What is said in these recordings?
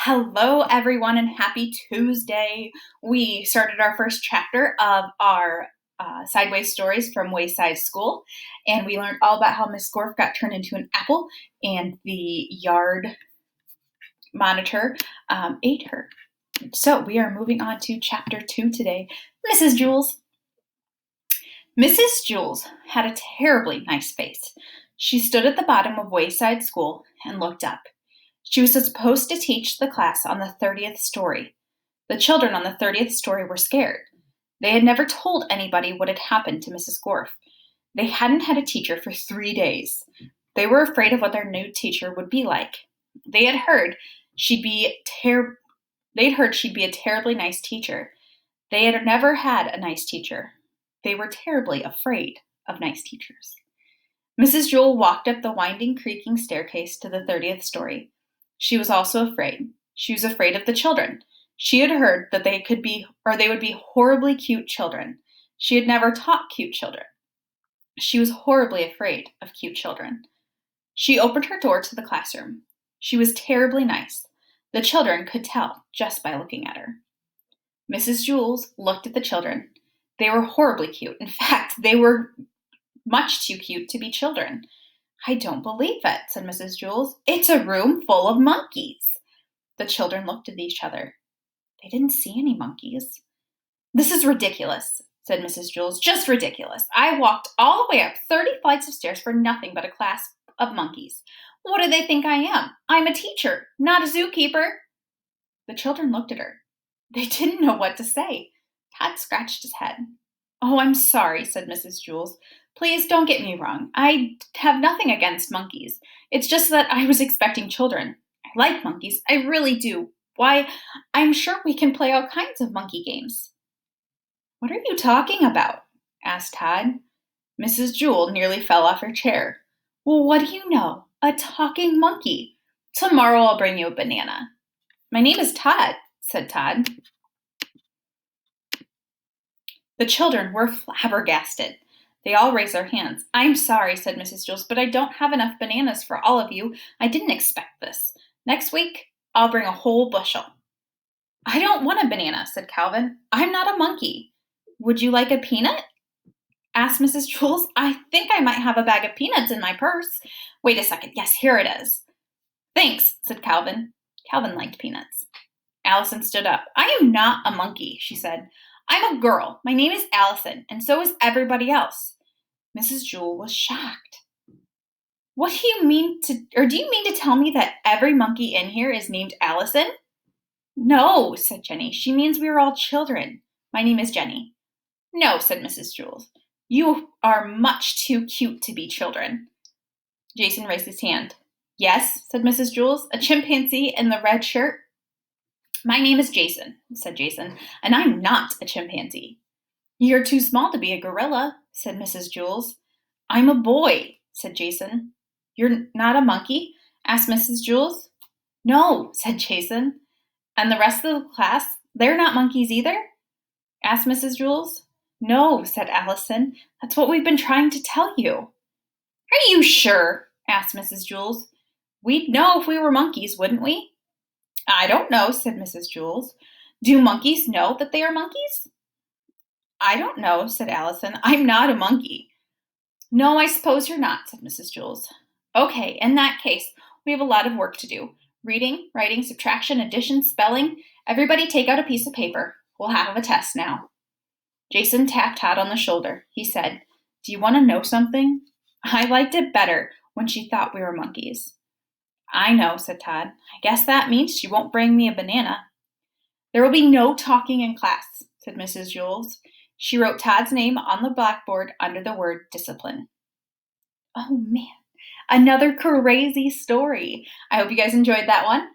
Hello, everyone, and happy Tuesday. We started our first chapter of our Sideways Stories from Wayside School, and we learned all about how Miss Gorf got turned into an apple and the yard monitor ate her. So we are moving on to chapter 2 today. Mrs. Jules. Mrs. Jules had a terribly nice face. She stood at the bottom of Wayside School and looked up. She was supposed to teach the class on the 30th story. The children on the 30th story were scared. They had never told anybody what had happened to Mrs. Gorf. They hadn't had a teacher for 3 days. They were afraid of what their new teacher would be like. They'd heard she'd be a terribly nice teacher. They had never had a nice teacher. They were terribly afraid of nice teachers. Mrs. Jewell walked up the winding, creaking staircase to the 30th story. She was also afraid. She was afraid of the children. She had heard that they would be horribly cute children. She had never taught cute children. She was horribly afraid of cute children. She opened her door to the classroom. She was terribly nice. The children could tell just by looking at her. Mrs. Jules looked at the children. They were horribly cute. In fact, they were much too cute to be children. "I don't believe it," said Mrs. Jules. "It's a room full of monkeys." The children looked at each other. They didn't see any monkeys. "This is ridiculous," said Mrs. Jules. "Just ridiculous. I walked all the way up 30 flights of stairs for nothing but a class of monkeys. What do they think I am? I'm a teacher, not a zookeeper." The children looked at her. They didn't know what to say. Todd scratched his head. "Oh, I'm sorry," said Mrs. Jules. "Please don't get me wrong. I have nothing against monkeys. It's just that I was expecting children. I like monkeys. I really do. Why, I'm sure we can play all kinds of monkey games." "What are you talking about?" asked Todd. Mrs. Jewell nearly fell off her chair. "Well, what do you know? A talking monkey. Tomorrow I'll bring you a banana." "My name is Todd," said Todd. The children were flabbergasted. They all raised their hands. "I'm sorry," said Mrs. Jules, "but I don't have enough bananas for all of you. I didn't expect this. Next week, I'll bring a whole bushel." "I don't want a banana," said Calvin. "I'm not a monkey." "Would you like a peanut?" asked Mrs. Jules. "I think I might have a bag of peanuts in my purse. Wait a second. Yes, here it is." "Thanks," said Calvin. Calvin liked peanuts. Allison stood up. "I am not a monkey," she said. "I'm a girl. My name is Allison, and so is everybody else." Mrs. Jewell was shocked. Do you mean to tell me that every monkey in here is named Allison?" "No," said Jenny. "She means we are all children. My name is Jenny." "No," said Mrs. Jewell. "You are much too cute to be children." Jason raised his hand. "Yes," said Mrs. Jewell. "A chimpanzee in the red shirt?" "My name is Jason," said Jason, "and I'm not a chimpanzee." "You're too small to be a gorilla," said Mrs. Jules. "I'm a boy," said Jason. "You're not a monkey?" asked Mrs. Jules. "No," said Jason. "And the rest of the class, they're not monkeys either?" asked Mrs. Jules. "No," said Allison. "That's what we've been trying to tell you." "Are you sure?" asked Mrs. Jules. "We'd know if we were monkeys, wouldn't we?" "I don't know," said Mrs. Jules. "Do monkeys know that they are monkeys?" "I don't know," said Allison. "I'm not a monkey." "No, I suppose you're not," said Mrs. Jules. "Okay, in that case, we have a lot of work to do. Reading, writing, subtraction, addition, spelling. Everybody take out a piece of paper. We'll have a test now." Jason tapped Todd on the shoulder. He said, "Do you want to know something? I liked it better when she thought we were monkeys." "I know," said Todd. "I guess that means she won't bring me a banana." "There will be no talking in class," said Mrs. Jules. She wrote Todd's name on the blackboard under the word discipline. Oh man, another crazy story. I hope you guys enjoyed that one.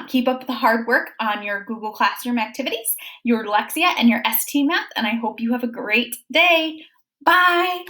Keep up the hard work on your Google Classroom activities, your Lexia, and your ST Math, and I hope you have a great day. Bye!